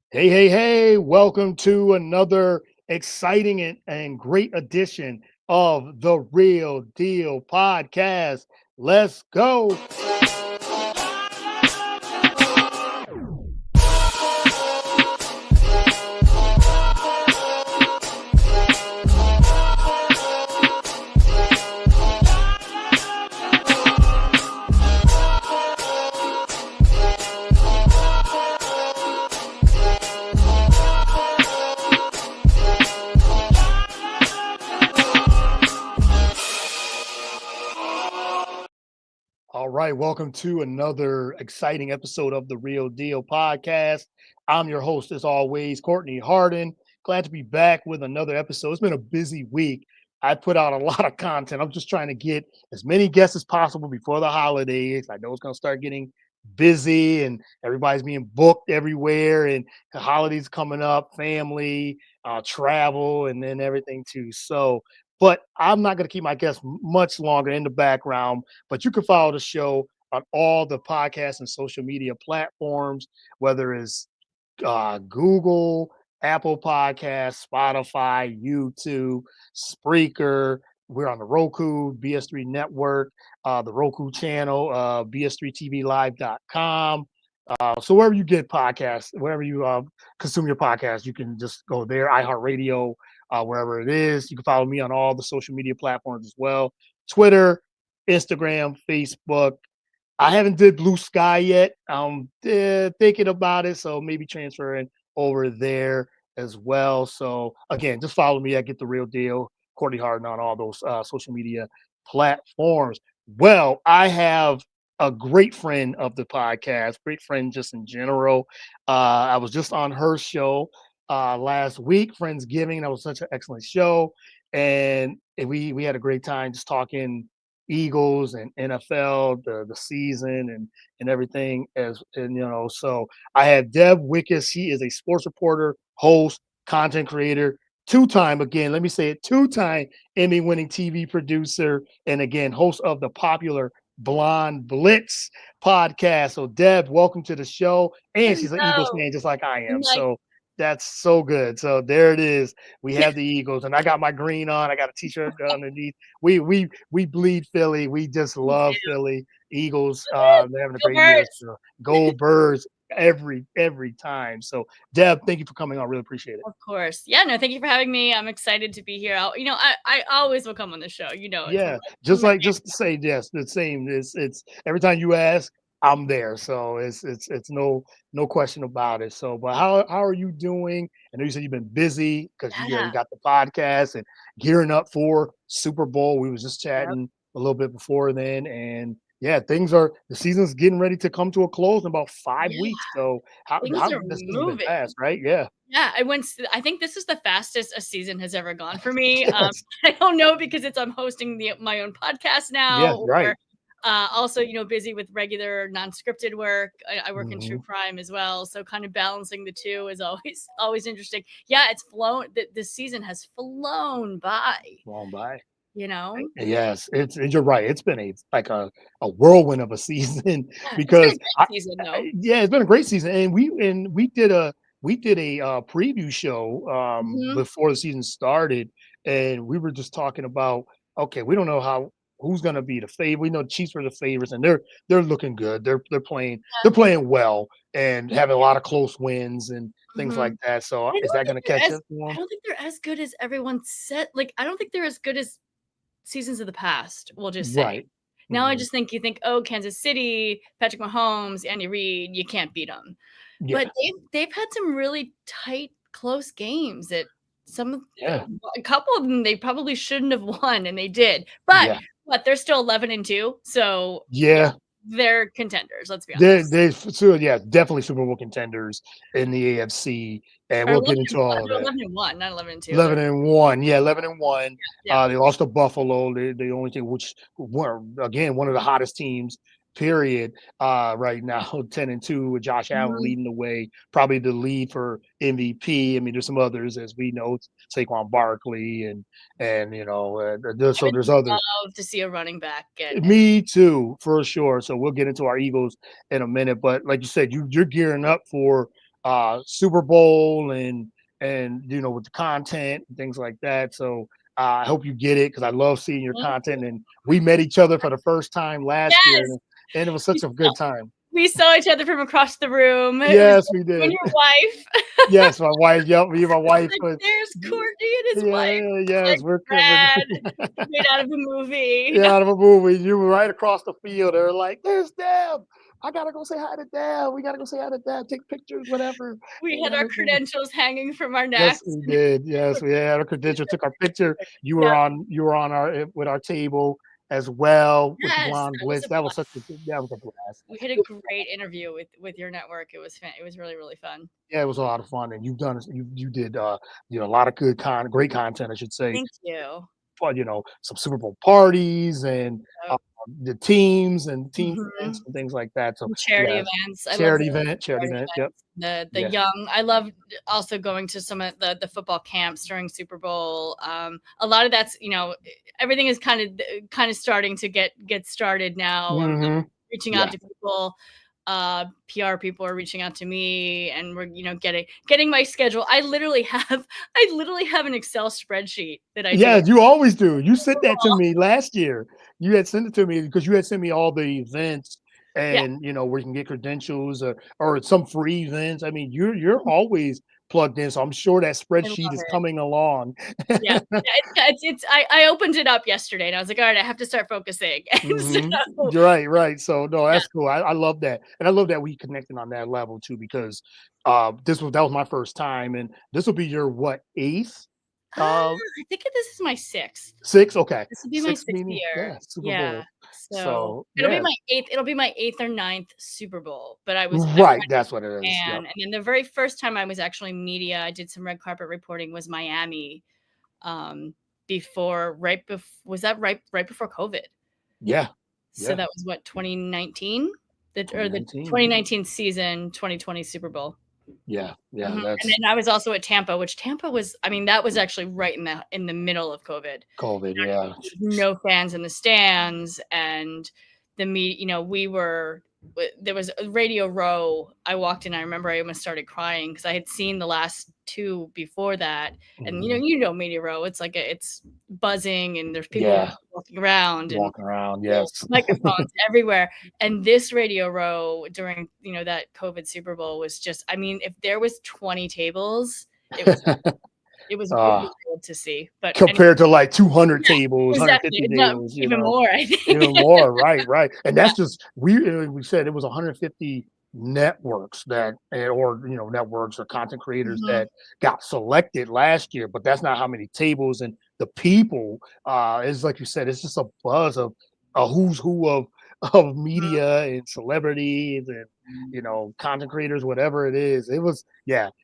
Hey, hey, hey, welcome to another exciting and great edition of the Real Deal Podcast. Let's go. All right, welcome to another exciting episode of the Real Deal Podcast. I'm your host, as always, Courtney Harden. Glad to be back with another episode. It's been a busy week. I put out a lot of content. I'm just trying to get as many guests as possible before the holidays. I know it's going to start getting busy and everybody's being booked everywhere, and the holidays coming up, family, travel, and then everything too. But I'm not going to keep my guests much longer in the background. But you can follow the show on all the podcast and social media platforms, whether it's Google, Apple Podcasts, Spotify, YouTube, Spreaker. We're on the Roku, BS3 Network, the Roku channel, BS3TVLive.com. So wherever you get podcasts, wherever you consume your podcast, you can just go there. iHeartRadio, wherever it is. You can follow me on all the social media platforms as well: Twitter, Instagram, Facebook. I haven't did Blue Sky yet. I'm thinking about it, so maybe transferring over there as well. So again, just follow me. I Get the Real Deal, Courtney Harden, on all those social media platforms. Well, I have a great friend of the podcast, great friend just in general. I was just on her show last week, Friendsgiving. That was such an excellent show, and we had a great time just talking Eagles and NFL, the season and everything So I have Deb Whitcas. She is a sports reporter, host, content creator, two-time, again, let me say it, two-time Emmy-winning TV producer, and again, host of the popular Blonde Blitz podcast. So Deb, welcome to the show. And she's an Eagles Hello. fan just like I I'm am. like, So that's so good. So there it is. We have the Eagles, and I got my green on. I got a t-shirt underneath. We bleed Philly. We just love Philly. Eagles. They're having a go great year. birds. So go Birds every time. So Deb, thank you for coming on. I really appreciate it. Of course. Yeah, no, thank you for having me. I'm excited to be here. I always will come on the show. It's Yeah, one of my just to say yes, the same. It's every time you ask, I'm there. So it's no question about it. So, but how are you doing? I know you said you've been busy because you yeah. got the podcast and gearing up for Super Bowl. We was just Yep. chatting a little bit before then, and yeah, the season's getting ready to come to a close in about 5 weeks. Yeah. So Things how are this has been moving. fast, right? Yeah. Yeah, I think this is the fastest a season has ever gone for me. Yes. I don't know because I'm hosting my own podcast now, Yes. Right. or also, busy with regular non-scripted work. I work in true Hmm. crime as well, so kind of balancing the two is always always interesting. Yeah, it's flown. This season has flown by. Long by. You know, Yes, you're right. It's been a whirlwind of a season yeah, it's been a because great season though. yeah, it's been a great season, and we did a preview show Hmm. before the season started, and we were just talking about, okay, we don't know who's going to be the favorite. We know the Chiefs were the favorites, and they're looking good. They're playing well and having a lot of close wins and things Hmm. like that. So I is don't that going think to they're catch as up to I them? don't think they're as good as everyone said. Like, I don't think they're as good as seasons of the past. We'll just say. Right. Now I Hmm. just think you think, oh, Kansas City, Patrick Mahomes, Andy Reid, you can't beat them. But Yeah. they've had some really tight, close games that Yeah. a couple of them they probably shouldn't have won, and they did. But Yeah. they're still 11-2, so yeah, Yeah. they're contenders. Let's be They're honest. they so yeah, definitely Super Bowl contenders in the AFC, and Or we'll 11 get into and 1. all of No, that. 11-1, not 11-2. 11-1, yeah, 11-1. Yeah. They lost to Buffalo. They only team which were again one of the hottest teams. Period. Right now, 10-2 with Josh Allen Mhm. leading the way, probably the lead for MVP. I mean, there's some others as we know, Saquon Barkley and I would there's others. love to see a running back get M Me too, for sure. So we'll get into our Eagles in a minute, but like you said, you're gearing up for Super Bowl and with the content and things like that. So I hope you get it because I love seeing your Thank content. And we met each other for the first time last year, Yes. and it was such a good time. We saw each other from across the room. It was Yes, we you did. and your wife. Yes, my wife. Yep, me and my I was wife. like, there's Courtney and his wife. Yes, Like we're Brad, made out of a movie. yeah, out of a movie. You were right across the field. They're like, "There's Deb. I gotta go say hi to Deb. We gotta go say hi to Deb. Take pictures, whatever." We And had our everything. credentials hanging from our Yes, necks. we did. Yes, we had our credential. Took our picture. You Yeah. were on our with our table as well with the Yes, Blonde that was Blitz. a That was blast. that was a blast. We had a great interview with your network. It was really, really fun. Yeah, it was a lot of fun, and you did a lot of great content, I should say. Thank you. For some Super Bowl parties and Yep. the teams and team Mhm. events and things like that. So And charity yeah, events. I love the charity charity event. Yep. events. The Yeah. young. I love also going to some of the football camps during Super Bowl. A lot of that's everything is kind of starting to get started now. I'm Hmm. reaching Yeah. out to people. PR people are reaching out to me, and we're getting my schedule. I literally have an Excel spreadsheet that I do. Yeah, you always do. You sent that to me last year. You had sent it to me because you had sent me all the events Yeah. and where you can get credentials or some free events. I mean, you're always plugged in, so I'm sure that I spreadsheet love is it. coming along. Yeah, I opened it up yesterday and I was like, all right, I have to start focusing. And so, You're right, right. So no, that's cool. I love that, and I love that we connected on that level too because that was my first time, and this will be your what eighth, uh, I think this is my sixth. sixth? Okay, This will be my sixth sixth meeting. year. Yeah, Super Yeah. Bowl. So So it'll be yeah, my eighth. It'll be my eighth or ninth Super Bowl. But I right. went That's what it is. Yep. and then the very first time I was actually media, I did some red carpet reporting was Miami. Um, was that right before COVID? Yeah. So Yeah. that was what 2019, the 2019. 2019 season, 2020 Super Bowl. Yeah. Yeah. And That's then I was also at Tampa, which Tampa was. I mean, that was actually right in the middle of COVID. COVID. Yeah. No fans in the stands, and there was a Radio Row. I walked in. I remember I almost started crying because I had seen the last two before that, and Media Row. It's like it's buzzing, and there's people Yeah. walking around, and Walking around. Yes. microphones everywhere. And this Radio Row during that COVID Super Bowl was just. I mean, if there was 20 tables, it was wild to see. But compared to like 200 tables, exactly, 150 no, tables, even more. I think. even more. Right. Right. And that's just we said it was 150 networks or networks or content creators Mhm. that got selected last year, but that's not how many tables and the people. Is like you said, it's just a buzz of a who's who of media and celebrities and content creators, whatever it is. It was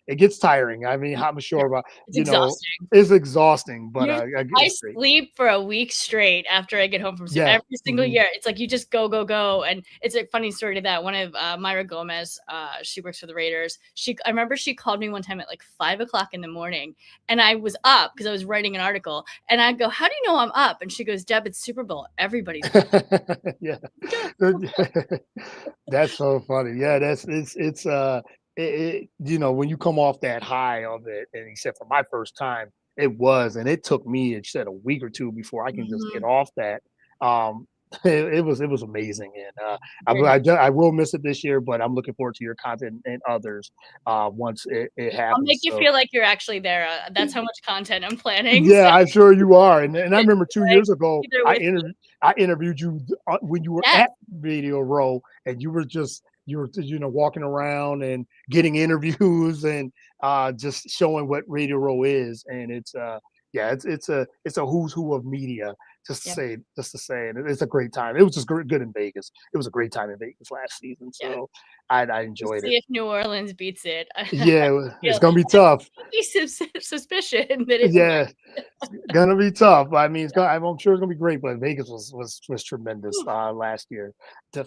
it gets tiring. I mean, I'm Yeah, sure about it's exhausting. it's exhausting, but I it's great. sleep for a week straight after I get home from Yeah. every single year. It's like you just go, go, go. And it's a funny story to that. One of Myra Gomez, she works for the Raiders. I remember she called me one time at like 5:00 in the morning, and I was up because I was writing an article. And I go, "How do you know I'm up?" And she goes, "Deb, it's Super Bowl. Everybody's up." Yeah. That's so funny. Yeah, when you come off that high of it, and he said for my first time, and it took me, it said a week or two before I can just get Mhm. off that. Um, it was amazing, and Very much. I will miss it this year, but I'm looking forward to your content and others once it I'll make happens. you So feel like you're actually there. That's how much content I'm planning. So yeah, I'm sure you are, and I remember 2 years ago be there with you. I interviewed you when you were Yes. at Radio Row, and you were walking around and getting interviews and just showing what Radio Row is, and it's a who's who of media. Yep. Just to say, and it's a great time. It was just good in Vegas. It was a great time in Vegas last season, Yeah. so I We'll enjoyed see it. if New Orleans beats it. Yeah, it's feel gonna be tough. suspicion that it Yeah, might. it's gonna be tough. I mean, I'm sure it's gonna be great, but Vegas was tremendous Whew. last year,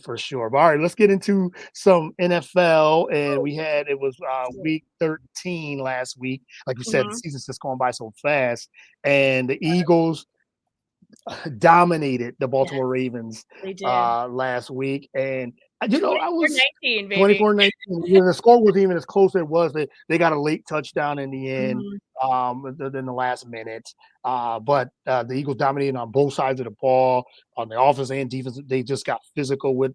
for sure. But all right, let's get into some NFL, and it was week 13 last week. Like you said, the Mhm. season's just going by so fast, and the Eagles dominated the Yes, Baltimore Ravens they did. last week, and I 24 was 19, baby. 24-19. The score wasn't even as close as it was. They got a late touchdown in the end, Mhm. in the last minute. But the Eagles dominated on both sides of the ball, on the offense and defense. They just got physical with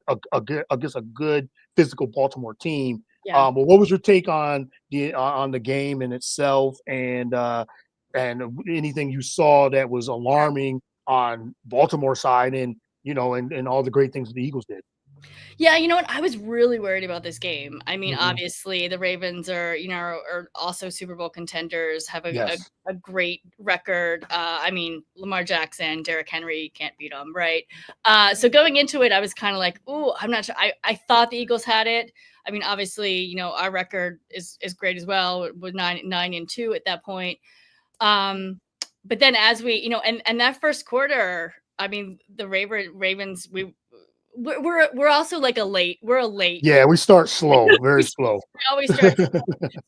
against a good physical Baltimore team. Yeah. But what was your take on the game in itself, and anything you saw that was alarming on Baltimore side, and all the great things the Eagles did? Yeah, you know what? I was really worried about this game. I mean, Mhm. obviously, the Ravens are also Super Bowl contenders, have Yes. a great record. I mean, Lamar Jackson, Derrick Henry, can't beat them, right? So going into it, I was kind of like, "Ooh, I'm not sure." I thought the Eagles had it. I mean, obviously, our record is great as well, with 9-2 at that point. But then as we, and that first quarter, I mean, the Ravens, we're also like we're a late. Yeah, we start slow, very slow. We always start.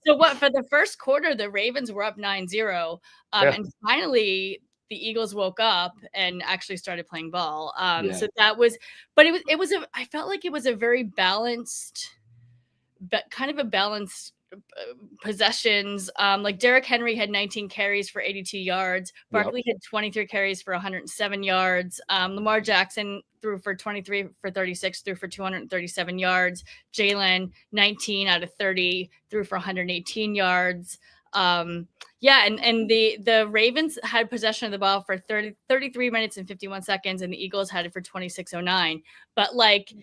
So what, for the first quarter, the Ravens were up 9-0. Yeah, And finally the Eagles woke up and actually started playing ball. yeah, So that was, but I felt like it was a very balanced, but kind of a balanced possessions. Like Derrick Henry had 19 carries for 82 yards. yep, Barkley had 23 carries for 107 yards. Lamar Jackson threw for 23 for 36, threw for 237 yards. Jalen, 19 out of 30, threw for 118 yards. Yeah, and the Ravens had possession of the ball for 33 minutes and 51 seconds, and the Eagles had it for 26:09. But like,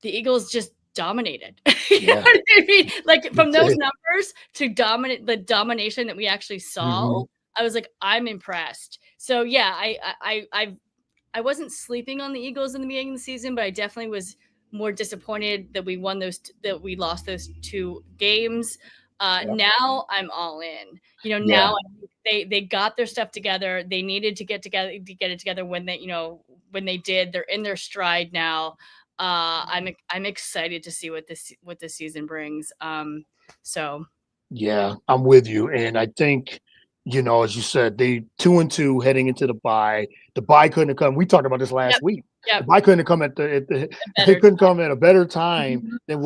the Eagles just dominated. You know yeah, what I mean? Like, we from those did. numbers to the domination that we actually saw, Mhm. I was like, I'm impressed. So yeah, I wasn't sleeping on the Eagles in the beginning of the season, but I definitely was more disappointed that that we lost those two games. Yep, Now I'm all in. yeah, Now I think they got their stuff together. They needed to get it together when when they did. They're in their stride now. I'm excited to see what this season brings. So yeah, I'm with you, and I think, as you said, they 2-2 heading into the bye. The bye couldn't have come. We talked about this yep, last week. The yep, bye couldn't have come at the it better. couldn't come at a better time Mhm. than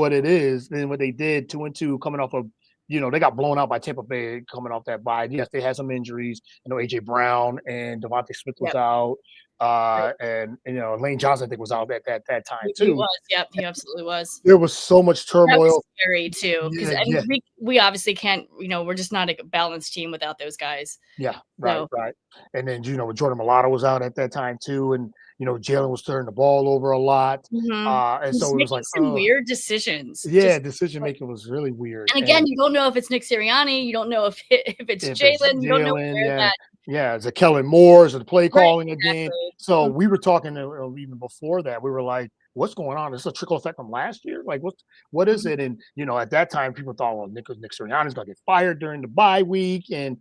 what they did, 2-2, coming off of, they got blown out by Tampa Bay coming off that bye. Yes, they had some injuries. AJ Brown and Devontae Smith was Yep, out. right. And Lane Johnson, I think, was out at that time He too. was. Yep, he absolutely was. There was so much That was turmoil. scary too, because Yeah, yeah. we obviously can't. We're just not a balanced team without those guys. Yeah, right, So right. And then, Jordan Mailata was out at that time too, and Jalen was turning the ball over a lot, and he's so it was making like, some weird decisions. yeah, Just decision like, making was really weird, and again, and you don't know if it's Nick Sirianni. You don't know if it's if it's Jalen. You don't know Jalen, where yeah, that. yeah, is it Kellen Moore? Is it the play Right. calling again? Exactly. So we were talking even before that. We were like, "What's going on? Is this a trickle effect from last year? Like, what is Mhm. it?" And at that time, people thought, "Well, Nick Sirianni's gonna get fired during the bye week," and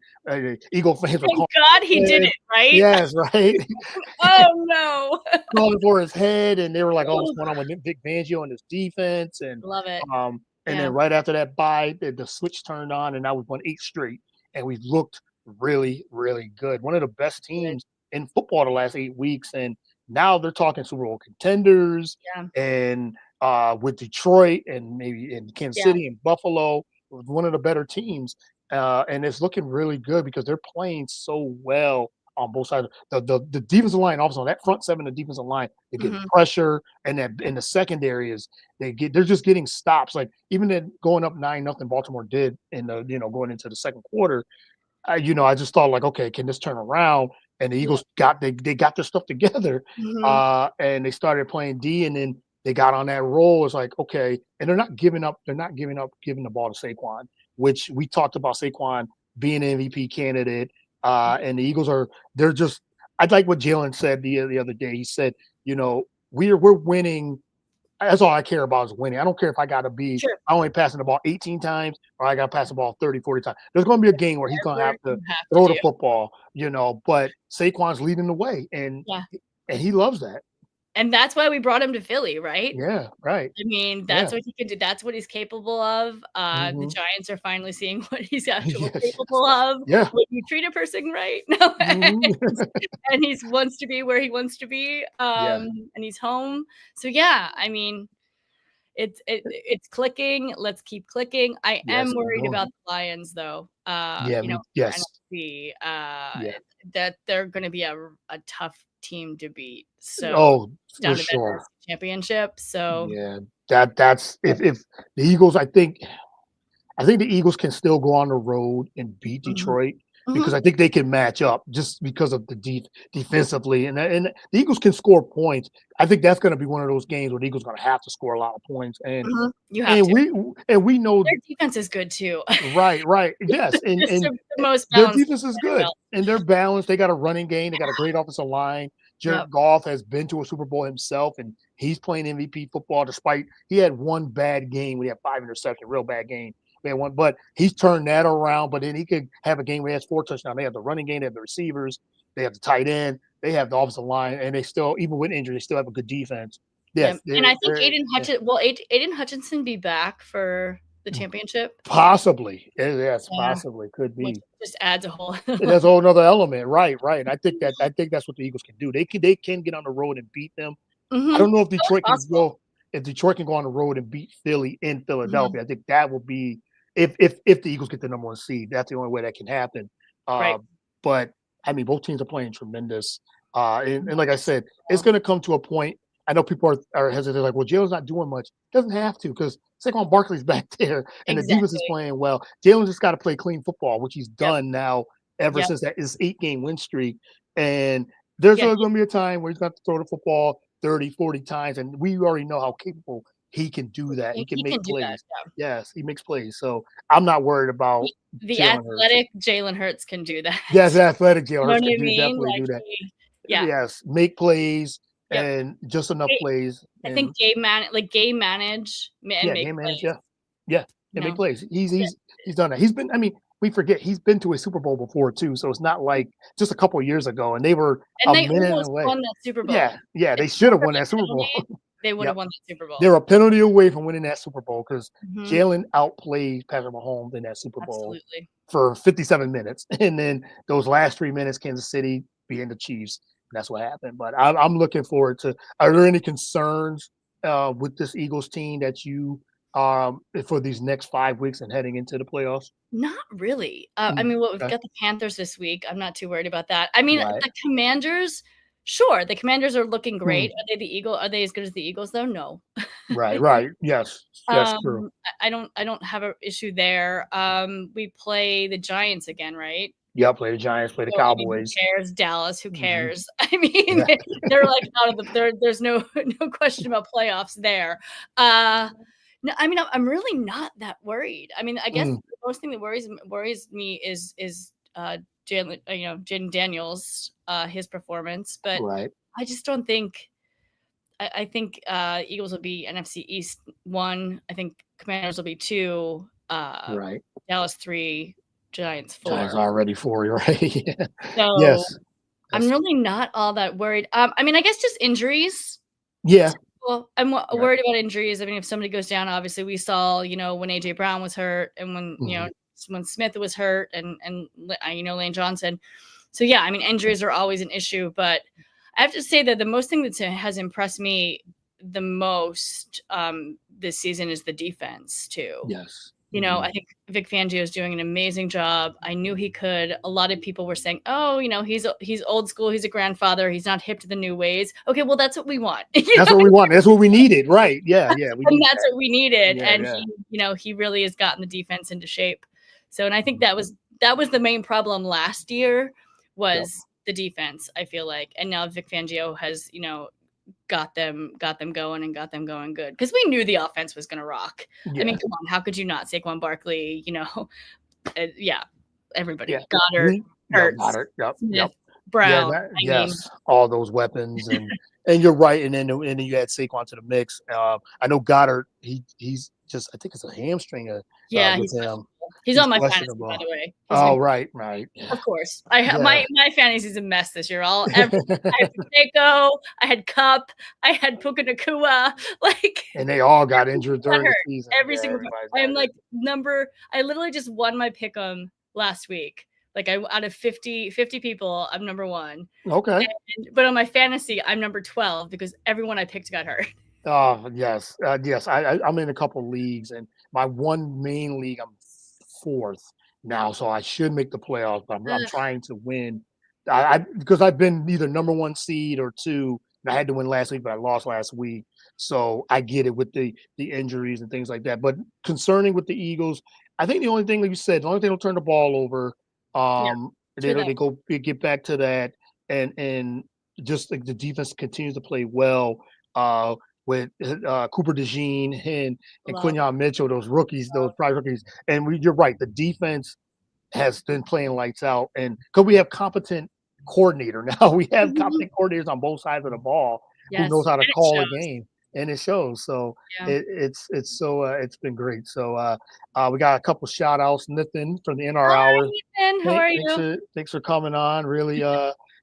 Eagle fans were Thank calling. God he did Head. it, right? Yes, right. Oh no. Calling for his head, and they were like, "Oh, what's going on with Vic Fangio and his defense?" Love it. And Yeah. then right after that bye, the switch turned on, and now we've won 8 straight, and we've looked really, really good. One of the best Good. teams in football the last 8 weeks, and now they're talking Super Bowl contenders, Yeah. and with Detroit and maybe in Kansas Yeah. City and Buffalo, one of the better teams, and it's looking really good because they're playing so well on both sides. The defensive line, also that front seven, the defensive line, they're getting Mhm. pressure, and that in the secondary is they're just getting stops. Like even in going up 9-0, Baltimore did in the going into the second quarter. I just thought like, okay, can this turn around? And the Yeah. Eagles they got their stuff together, Mhm. and they started playing D, and then they got on that roll. It's like, okay, and they're not giving up. They're not giving up giving the ball to Saquon, which we talked about Saquon being an MVP candidate. And the Eagles they're just. I like what Jalen said the other day. He said, we're winning. That's all I care about is winning. I don't care if Sure. I only passing the ball 18 times or I got to pass the ball 30, 40 times. There's going to be a game where he's going to Whatever have to you have to throw the do. football, but Saquon's leading the way, and Yeah. he loves that. And that's why we brought him to Philly, right? Yeah, right. I mean, Yeah. that's what he can do. That's what he's capable of. The Mhm. Giants are finally seeing what he's actually Yes, yes. capable of Yeah. when you treat a person right. No, Mhm. and he wants to be where he wants to be, Yeah. and he's home. So yeah, I mean, it's clicking. Let's keep clicking. I am Yes, we're worried doing about it. the Lions, though. Yeah, You know, for yes. NFC, Yeah. that they're going to be a tough team to beat. So Oh, it's for down to that sure. NFC championship. So Yeah. That's if the Eagles, I think the Eagles can still go on the road and beat mhm, Detroit because mhm. I think they can match up just because of the defensively, and the Eagles can score points. I think that's going to be one of those games where the Eagles going to have to score a lot of points, and Mhm. You have and to. we and we know Their defense is good too. right, yes, Just and the most their balanced defense is good NFL. and they're balanced. They got a running game. They got a great offensive line. Yep. Jared Goff has been to a Super Bowl himself, and he's playing MVP football. Despite he had one bad game, we had 5 interceptions, real bad game. We had one, but he's turned that around. But then he could have a game where he has 4 touchdowns. They have the running game, they have the receivers, they have the tight end, they have the offensive line, and they still, even with injury, they still have a good defense. Yeah, Yes, and I think yeah, Aiden Hutchinson be back for the championship? possibly. Yes, Yeah, possibly could which be. just adds a whole And that's a whole nother element. Right. And I think that's what the Eagles can do. They can get on the road and beat them. I Mhm. don't know Oh, it's possible. if Detroit can go on the road and beat Philly in Mhm. Philadelphia. I think that will be if the Eagles get the number one seed. That's the only way that can happen. Right. But I mean, both teams are playing tremendous. And like I Yes. said, it's going to come to a point. I know people are hesitant, like, well, Jalen's not doing much. Doesn't have to because Saquon Barkley's back there and the defense is Exactly. playing well. Jalen just got to play clean football, which he's Yep. done now ever Yep. since that his 8-game win streak. And there's Yeah. going to be a time where he's going to throw the football 30, 40 times. And we already know how capable he can do that. He can He can make do that. plays. Yeah. Yes, he makes plays. So I'm not worried about The Jalen Hurts. athletic Jalen Hurts can do that. Yes, athletic Jalen You know Hurts what can I mean? definitely Like do that. yeah. Yes, make plays Yep. and just enough plays. I And think game manage and yeah, make game manage. plays, Yeah, you and make know? plays. He's Yeah. he's he's done that. He's been. I mean, we forget he's been to a Super Bowl before too. So it's not like just a couple of years ago, and they were And a they minute almost away. won that Super Bowl. Yeah, If they should not have for won that that Super Bowl. penalty, they would Yep, have won that Super Bowl. they're a penalty away from winning that Super Bowl because Mhm. Jalen outplayed Patrick Mahomes in that Super Bowl Absolutely. for 57 minutes, and then those last 3 minutes, Kansas City being the Chiefs. That's what happened. But I'm looking forward to. Are there any concerns with this Eagles team that you for these next 5 weeks and heading into the playoffs? Not really. I mean, we've Okay. got the Panthers this week. I'm not too worried about that. I mean, Right. the Commanders, sure, the Commanders are looking great. Mm. Are they as good as the Eagles though? No. Right. Yes, that's true. I don't have an issue there. We play the Giants again, right? Yeah, play the Giants, play the So, I mean, who Cowboys. cares? Dallas, who Mhm. cares? I mean, Yeah. they're like out of there's no no question about playoffs there. No, I mean, I'm really not that worried. I mean, I guess Mm. the most thing that worries me is Jalen, Jaden Daniels, his performance, but Right. I just don't think. I think Eagles will be NFC East 1. I think Commanders will be 2. Right. Dallas 3. Giants 4. Giants already for you, right? Yeah. So Yes. I'm That's really not all that worried. I mean, I guess just injuries. yeah. Well, I'm Right. worried about injuries. I mean, if somebody goes down, obviously we saw, when AJ Brown was hurt and Mhm. when Smith was hurt and Lane Johnson. So yeah, I mean, injuries are always an issue, but I have to say that the most thing that has impressed me the most this season is the defense too. Yes. I think Vic Fangio is doing an amazing job. I knew he could. A lot of people were saying, "Oh, he's old school. He's a grandfather. He's not hip to the new ways." Okay, well, that's what we want. That's what we want. That's what we needed. Right. Yeah. We And need that's that. what we needed. Yeah. And Yeah. he really has gotten the defense into shape. So, and I think that was the main problem last year was the defense. I feel like, and now Vic Fangio has got them going and got them going good because we knew the offense was going to rock. Yeah. I mean, come on, how could you not? Saquon Barkley, everybody, Yeah. Goddard, Hurts, Goddard. Yep. Smith, Brown. Yes. All those weapons and you're right. And then you add Saquon to the mix. I know Goddard. He's just I think it's a hamstring. Yeah, with him. He's on my fantasy, questionable. by the way. Oh, right. Of course. I have Yeah. my fantasy's a mess this year. I had Pacheco, I had Cup, I had Puka Nacua, and they all got injured during the season. Every single I am I literally just won my pick'em last week. Out of 50 people, I'm number 1. Okay. But on my fantasy, I'm number 12 because everyone I picked got hurt. Oh, yes. Yes. I'm in a couple leagues, and my one main league, I'm fourth now, so I should make the playoffs, but I'm Ugh, trying to win. Because I've been either number one seed or two, and I had to win last week, but I lost last week. So I get it with the injuries and things like that. But concerning with the Eagles, I think the only thing, like you said, the only thing they'll turn the ball over. yeah, They true don't that. they go they get back to that, and just like the defense continues to play well. Uh, with Cooper DeJean and Love. Quinyon Mitchell, those rookies, those private rookies. And you're right, the defense has been playing lights out. And because we have competent coordinator now, we have Mhm. competent coordinators on both sides of the ball who knows Yes, how to and it call a shows. game, and it shows. So Yeah. it's so it's been great. So we got a couple shout outs. Nathan from the NR Hi, Hour. Ethan. How are you? Thanks for coming on. Really,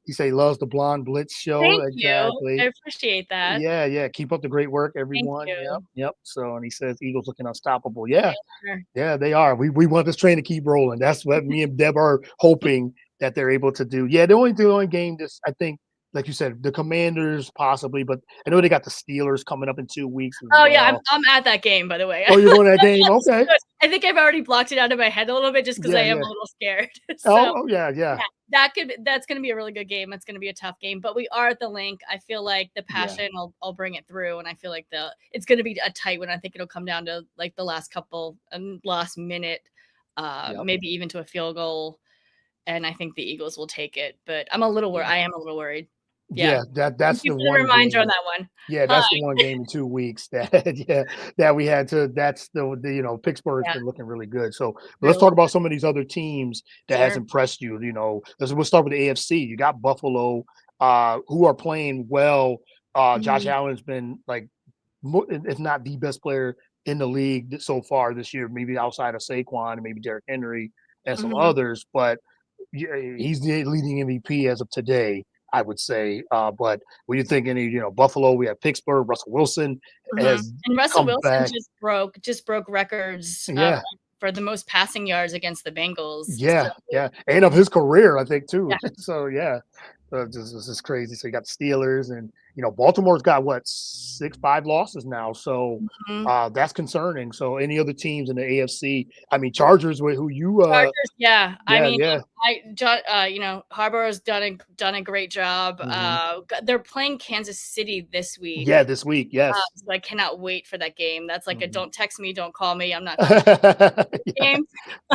he say he loves the Blonde Blitz show. Thank you. I Exactly. appreciate that. Yeah, yeah. Keep up the great work, Thank everyone. Yep, you. yep. So, and he says Eagles looking unstoppable. They Yeah, are. yeah, they are. We want this train to keep rolling. That's what me and Deb are hoping that they're able to do. Yeah, the only game just I think, like you said, the Commanders possibly, but I know they got the Steelers coming up in 2 weeks as Oh yeah, I'm well. I'm at that game, by the way. Oh, you're going to that game? Okay. I think I've already blocked it out of my head a little bit just because I Yeah, am yeah. a little scared. So Oh, yeah, yeah, yeah, that's gonna be a really good game. That's gonna be a tough game. But we are at the link. I feel like the yeah, passion will bring it through, and I feel like it's gonna be a tight one. I think it'll come down to like the last couple last minute, yep, maybe even to a field goal. And I think the Eagles will take it. But I'm a little worried. yeah, I am a little worried. Yeah. yeah. Thank That's you the for the one reminder on game. that one. Yeah, Hi. that's the one game in 2 weeks that yeah that we had to. That's the Pittsburgh's Yeah, been looking really good. So, but let's really talk about some of these other teams that has sure. impressed you. We'll start with the AFC. You got Buffalo, who are playing well. Josh Mhm, Allen's been like, if not the best player in the league so far this year, maybe outside of Saquon and maybe Derrick Henry and some mhm. others. But yeah, he's the leading MVP as of today, I would say. But when you think Buffalo, we have Pittsburgh. Russell Wilson Mhm. has And Russell come Wilson back. just broke records, Yeah, for the most passing yards against the Bengals. So, yeah, yeah, and of his career, I think too. yeah. So yeah, this is crazy. So you got the Steelers, and Baltimore's got what 5 losses now. So Mhm. that's concerning. So any other teams in the AFC? I mean, Chargers, who you Chargers, yeah. I yeah, mean, yeah. Harbaugh's done a great job. Hmm. They're playing Kansas City this Yeah, week, this week, yes. so I cannot wait for that game. That's like a Hmm. don't text me, don't call me. I'm not coming Yeah. game.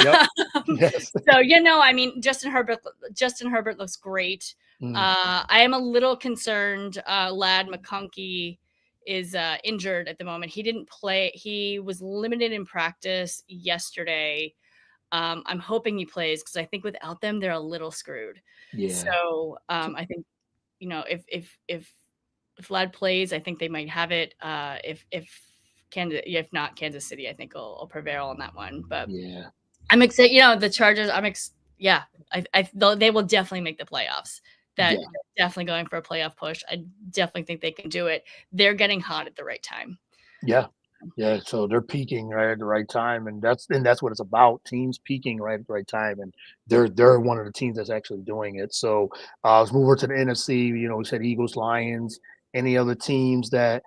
Yep. Um, Yes. so I mean, Justin Herbert looks great. Mm. I am a little concerned. Lad McConkey is injured at the moment. He didn't play. He was limited in practice yesterday. I'm hoping he plays because I think without them they're a little screwed. Yeah. So I think if Lad plays, I think they might have it. If not Kansas City, I think will prevail on that one. But Yeah. I'm excited. The Chargers. Yeah. They will definitely make the playoffs. That Yeah. definitely going for a playoff push. I definitely think they can do it. They're getting hot at the right time. Yeah. Yeah. So they're peaking right at the right time, and that's what it's about. Teams peaking right at the right time, and they're one of the teams that's actually doing it. So let's move over to the NFC. We said Eagles, Lions. Any other teams that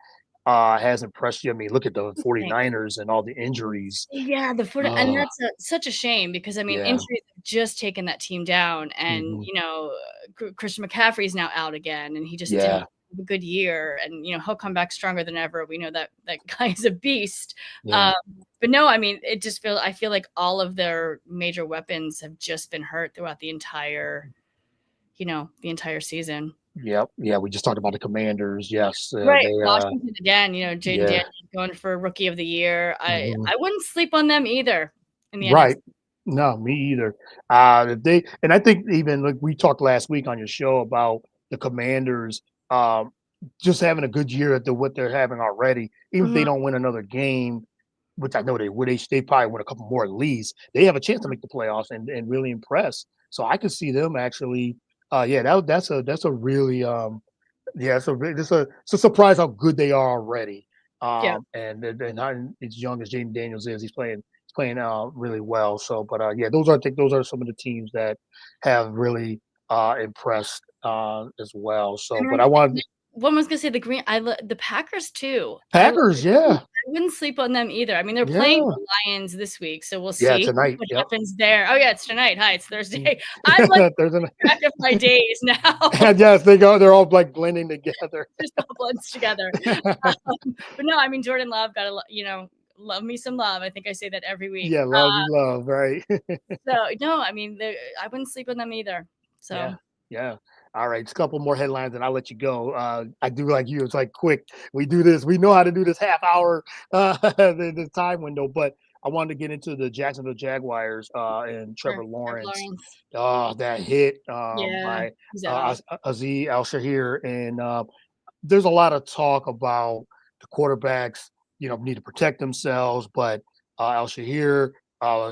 has impressed you? I mean, look at the 49ers and all the injuries. Yeah, and Oh, that's such a shame because I mean yeah. injuries have just taken that team down, and Hmm. Christian McCaffrey is now out again, and he just didn't Yeah. have a good year, and he'll come back stronger than ever. We know that guy is a beast. Yeah. Um, but no, I mean I feel like all of their major weapons have just been hurt throughout the entire season. Yep. Yeah. We just talked about the Commanders. Yes. Right, They. Washington again. Jaden Yeah. Daniels going for Rookie of the Year. I Mhm. I wouldn't sleep on them either in the Right. NFC. No, me either. And I think even like we talked last week on your show about the Commanders just having a good year at what they're having already. Even if they Mhm. don't win another game, which I know they would, they probably win a couple more at least. They have a chance to make the playoffs and really impress. So I could see them actually. Yeah, that's a really yeah, it's a surprise how good they are already. Yeah. And not as young as Jaden Daniels is, he's playing really well. So, but yeah, those are some of the teams that have really impressed as well. So, And but I I think wanted, one was gonna say the the Packers too. Packers, yeah. I wouldn't sleep on them either. I mean, they're playing Yeah. the Lions this week, so we'll Yeah, see tonight. what Yep. happens there. Oh yeah, it's tonight. Hi, it's Thursday. I'm like There's an track of my days now. yes, they're all like blending together. Just all blends together. But no, I mean Jordan Love got to love me some love. I think I say that every week. Yeah, love, right? So no, I mean I wouldn't sleep on them either. So Yeah. All right, just a couple more headlines and I'll let you go. I do like you. It's like quick. We do this. We know how to do this half hour the time window, but I wanted to get into the Jacksonville Jaguars and Trevor Lawrence. That hit by Azeez Al-Shahir. And there's a lot of talk about the quarterbacks, need to protect themselves, but Al-Shahir,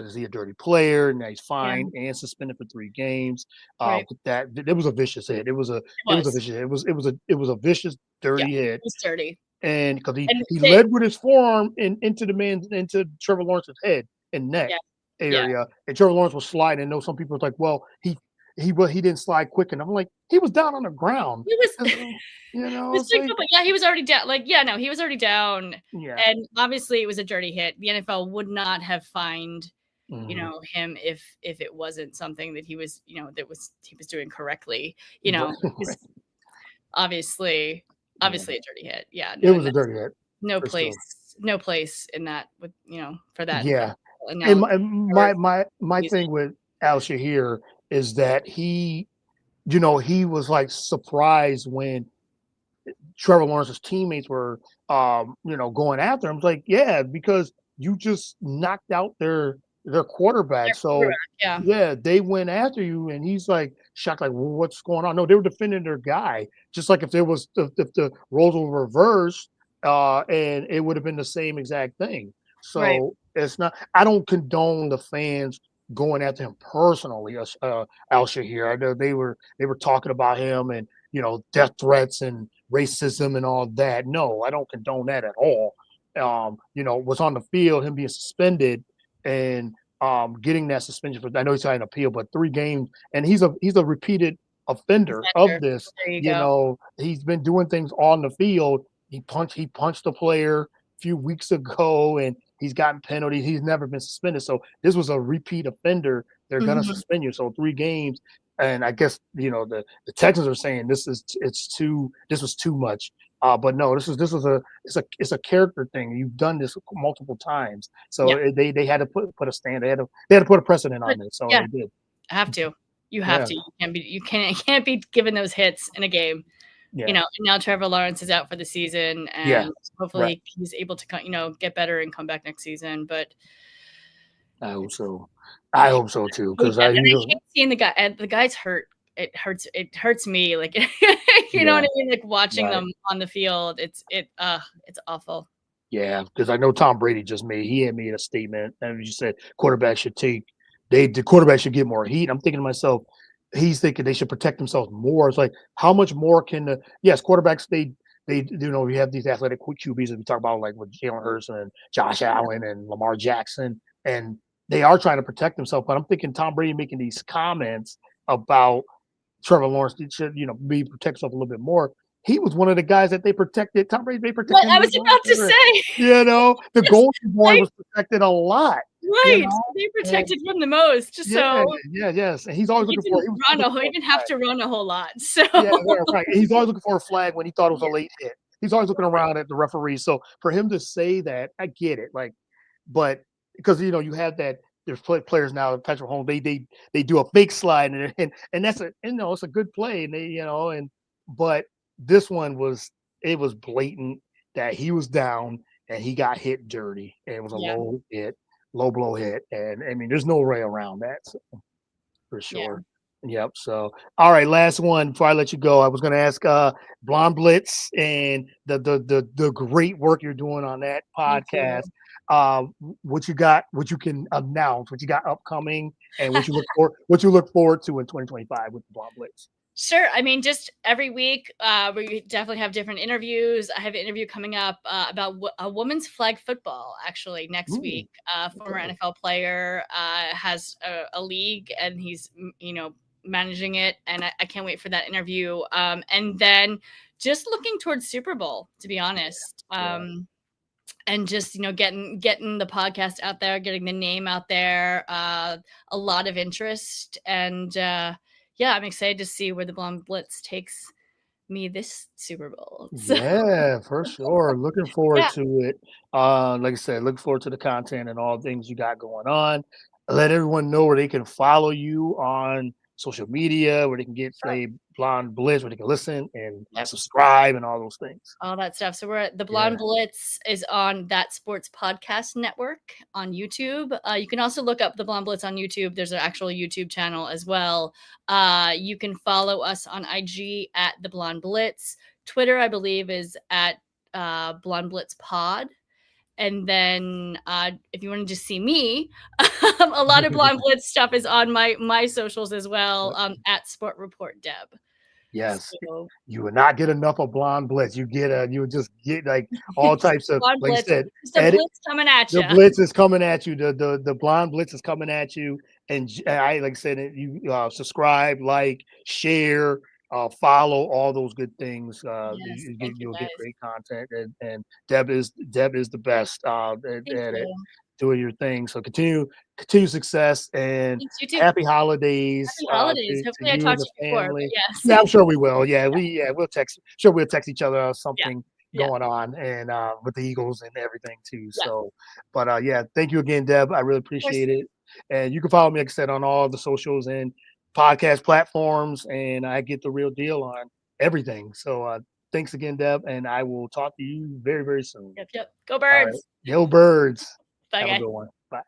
is he a dirty player? Now he's fined and suspended for 3 games. That it was a vicious hit. It was a vicious, dirty hit. It was dirty. And because he led with his forearm into Trevor Lawrence's head and neck area, and Trevor Lawrence was sliding. I know some people was like, well, he didn't slide quick enough. I'm like, he was down on the ground. He was, he was already down. He was already down. Yeah. And obviously it was a dirty hit. The NFL would not have fined, him if it wasn't something that he was doing correctly. Obviously a dirty hit. Yeah. It was a dirty hit. No place in that for that. Yeah. And my thing with Al-Shahir is that he was like surprised when Trevor Lawrence's teammates were, going after him. It's like, yeah, because you just knocked out their quarterback. They went after you, and he's like shocked, like, well, what's going on? No, they were defending their guy. Just like if the roles were reversed, and it would have been the same exact thing. So it's not. I don't condone the fans going after him personally, Al-Shahir. I know they were talking about him and death threats and racism and all that. No, I don't condone that at all. Was on the field, him being suspended and getting that suspension for, I know he's had an appeal, but 3 games, and he's a repeated offender of this. He's been doing things on the field. He punched a player a few weeks ago, and he's gotten penalties. He's never been suspended. So this was a repeat offender. They're gonna suspend you. So 3 games. And I guess the Texans are saying this was too much. But no, it's a character thing. You've done this multiple times. So they had to put a stand. They had to put a precedent on it. So they did. Have to. You have to. You can't be given those hits in a game. Yeah. And now Trevor Lawrence is out for the season, and hopefully he's able to get better and come back next season. But I hope so. I hope so too, because I hate seeing the guy. The guy's hurt. It hurts. It hurts me. Like you know what I mean. Like watching them on the field, it's awful. Yeah, because I know Tom Brady had made a statement, and you said quarterbacks should get more heat. I'm thinking to myself, he's thinking they should protect themselves more. It's like, how much more can quarterbacks they we have these athletic quick QBs that we talk about, like with Jalen Hurts and Josh Allen and Lamar Jackson, and they are trying to protect themselves. But I'm thinking Tom Brady making these comments about Trevor Lawrence should maybe protect himself a little bit more. He was one of the guys that they protected. Tom Brady, they protected. I was about to say. The Golden Boy was protected a lot. Right, they protected him the most. Yes, and he's always looking for. He didn't have to run a whole lot. So right. He's always looking for a flag when he thought it was a late hit. He's always looking around at the referee. So for him to say that, I get it. But because you have that. There's players now, Patrick Mahomes. They do a fake slide, and that's it's a good play, and but this one was blatant that he was down and he got hit dirty, and it was a low blow hit, and I mean there's no way around that, so, for sure. Yep. So, all right, last one before I let you go. I was going to ask Blonde Blitz and the great work you're doing on that podcast. What you got? What you can announce? What you got upcoming? And what you look forward to in 2025 with the Blonde Blitz? Sure. I mean, just every week, we definitely have different interviews. I have an interview coming up about a women's flag football, actually, next week. Former NFL player has a league, and he's, managing it, and I can't wait for that interview. And then just looking towards Super Bowl, to be honest. And just, getting the podcast out there, getting the name out there, a lot of interest. And I'm excited to see where the Blonde Blitz takes me this Super Bowl. So. Yeah, for sure. Looking forward to it. Like I said, looking forward to the content and all the things you got going on. Let everyone know where they can follow you on social media, where they can get Blonde Blitz, where they can listen and subscribe and all those things. All that stuff. So we're at the Blonde Blitz is on That Sports Podcast Network on YouTube. You can also look up the Blonde Blitz on YouTube. There's an actual YouTube channel as well. You can follow us on IG at the Blonde Blitz. Twitter, I believe, is at Blonde Blitz Pod. And then if you want to just see me, a lot of Blonde Blitz stuff is on my socials as well, at Sport Report Deb. Yes, so, you would not get enough of Blonde Blitz. You would just get like all types of, like Blitz. I said, the Blitz coming at you. The Blitz is coming at you. The Blonde Blitz is coming at you. And I, like I said, you subscribe, like, share, follow, all those good things. You'll get great content. And Deb is the best at it, doing your thing. So continue success and happy holidays. Happy holidays. Hopefully I talked to you before. Yes. Yeah, I'm sure we will. Yeah, we'll text. Sure, we'll text each other something going on, and with the Eagles and everything too. So, but thank you again, Deb. I really appreciate it. And you can follow me, like I said, on all the socials and podcast platforms, and I get the real deal on everything. So thanks again, Deb, and I will talk to you very, very soon. Yep. Go Birds. Right. Go Birds. Bye, Have guys. a good one. Bye.